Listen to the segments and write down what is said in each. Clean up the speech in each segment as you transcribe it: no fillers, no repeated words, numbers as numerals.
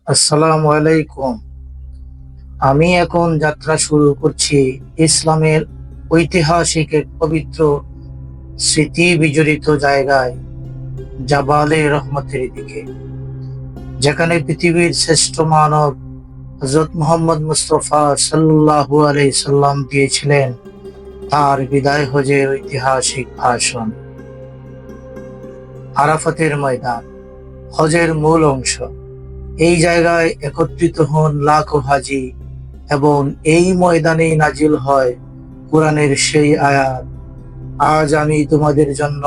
আসসালামু আলাইকুম। আমি এখন যাত্রা শুরু করছি ইসলামের ঐতিহাসিক এক পবিত্র স্মৃতি বিজড়িত জায়গায়, জাবালে রহমতের দিকে, যেখানে পৃথিবীর শ্রেষ্ঠ মানব হযরত মুহাম্মদ মুস্তাফা সাল্লাল্লাহু আলাইহি সাল্লাম দিয়েছিলেন তার বিদায় হজের ঐতিহাসিক ভাষণ। আরাফাতের ময়দান হজের মূল অংশ। এই জায়গায় একত্রিত হন লাখো হাজি এবং এই ময়দানেই নাজিল হয় কোরআনের সেই আয়াত, আজ আমি তোমাদের জন্য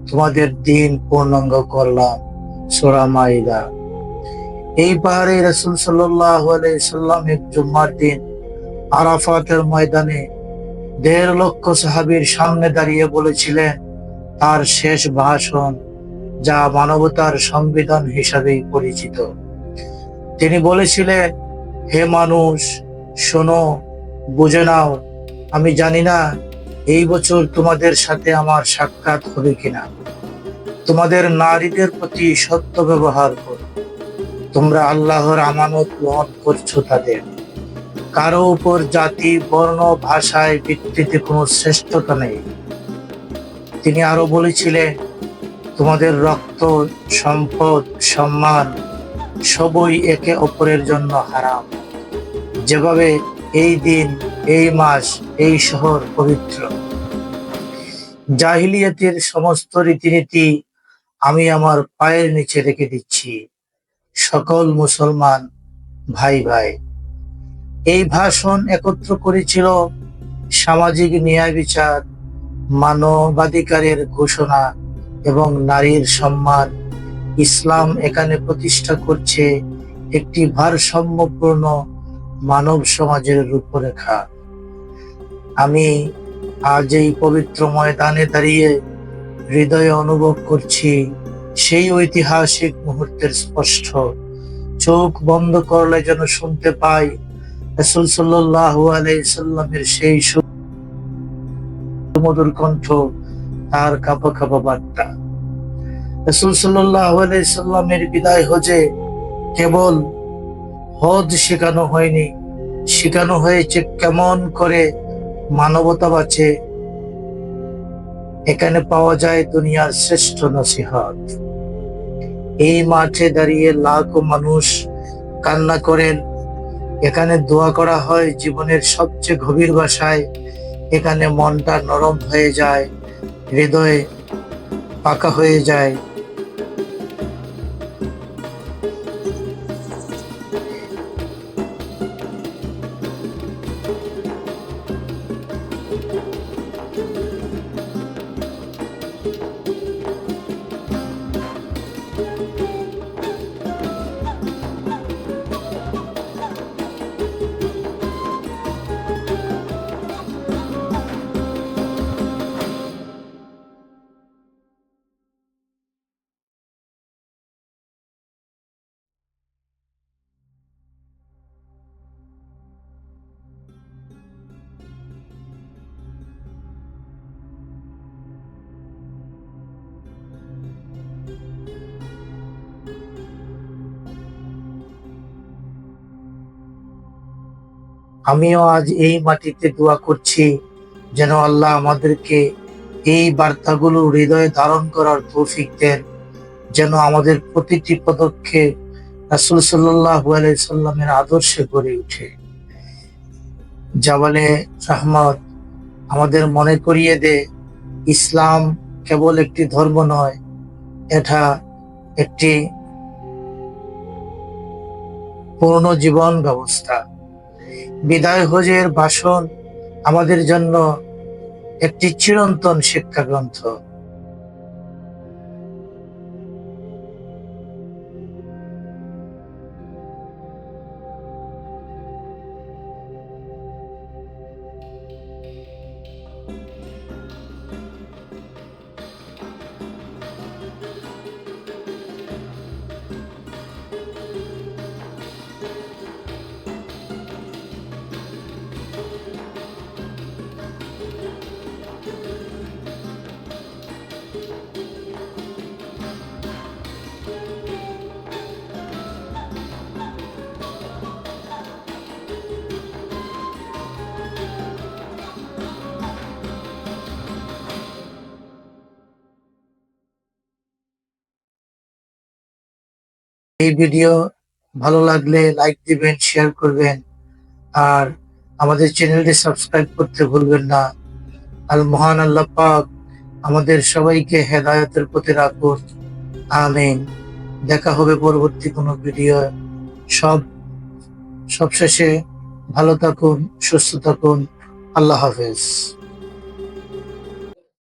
তোমাদের দিন পূর্ণাঙ্গ করলাম। সূরা মাইদা। এই পাহাড়ে রাসূল সাল্লাল্লাহু আলাইহি সাল্লাম এক জুম্মার দিন আরাফাতের ময়দানে ১.৫ লক্ষ সাহাবীর সামনে দাঁড়িয়ে বলেছিলেন তার শেষ ভাষণ, যা মানবতার সংবিধান হিসাবেই পরিচিত। তিনি বলেছিলেন, হে মানুষ, শোনো, বুঝে নাও, আমি জানি না এই বছর তোমাদের সাথে আমার সাক্ষাৎ হবে কিনা। তোমাদের নারীদের প্রতি সত্য ব্যবহার করো। তোমরা আল্লাহর আমানত গ্রহণ করছো তাদের। কারো উপর জাতি, বর্ণ, ভাষায় ভিত্তিতে কোনো শ্রেষ্ঠতা নেই। তিনি আরো বলেছিলেন, তোমাদের রক্ত, সম্পদ, সম্মান সবই একে অপরের জন্য হারাম। যেভাবে এই দিন, এই মাস, এই শহর পবিত্র। জাহিলিয়াতের সমস্ত রীতিনীতি আমি আমার পায়ের নিচে রেখে দিচ্ছি। সকল মুসলমান ভাই ভাই। এই ভাষণ একত্র করেছিল সামাজিক ন্যায় বিচার, মানবাধিকারের ঘোষণা এবং নারীর সম্মান। ইসলাম এখানে প্রতিষ্ঠা করছে একটি ভারসাম্যপূর্ণ মানব সমাজের রূপরেখা। আমি আজ এই পবিত্র ময়দানে দাঁড়িয়ে হৃদয়ে অনুভব করছি সেই ঐতিহাসিক মুহূর্তের স্পষ্ট। চোখ বন্ধ করলে যেন শুনতে পাই রাসূল সাল্লাল্লাহু আলাইহি সাল্লামের সেই সুমধুর কণ্ঠ, তার কাঁপা কাঁপা বার্তা। রাসূল সাল্লাল্লাহু আলাইহি সাল্লামের বিদায় হজে কেবল হজ শেখানো হয়নি, শেখানো হয়েছে কেমন করে মানবতা বাঁচে। এখানে পাওয়া যায় দুনিয়ার শ্রেষ্ঠ নসিহত। এই মাঠে দাঁড়িয়ে লাখো মানুষ কান্না করেন। এখানে দোয়া করা হয় জীবনের সবচেয়ে গভীর ভাষায়। এখানে মনটা নরম হয়ে যায়, হৃদয় পাকা হয়ে যায়। আমিও আজ এই মাটিতে দোয়া করছি যেন আল্লাহ আমাদেরকে এই বার্তাগুলো হৃদয়ে ধারণ করার তৌফিক দেন, যেন আমাদের প্রতিটি পদক্ষেপ রাসূল সাল্লাল্লাহু আলাইহি সাল্লামের আদর্শে গড়ে ওঠে। জাবালে রহমত আমাদের মনে করিয়ে দেয়, ইসলাম কেবল একটি ধর্ম নয়, এটা একটি পূর্ণ জীবন ব্যবস্থা। বিদায় হজের ভাষণ আমাদের জন্য একটি চিরন্তন শিক্ষা গ্রন্থ। এই ভিডিও ভালো লাগলে লাইক দিবেন, শেয়ার করবেন, আর আমাদের চ্যানেলটি সাবস্ক্রাইব করতে ভুলবেন না। আল মহান আল্লাহ পাক আমাদের সবাইকে হেদায়েতের পথে রাখুন। আমিন। দেখা হবে পরবর্তী কোনো ভিডিও। সব সবশেষে ভালো থাকুন, সুস্থ থাকুন। আল্লাহ হাফেজ।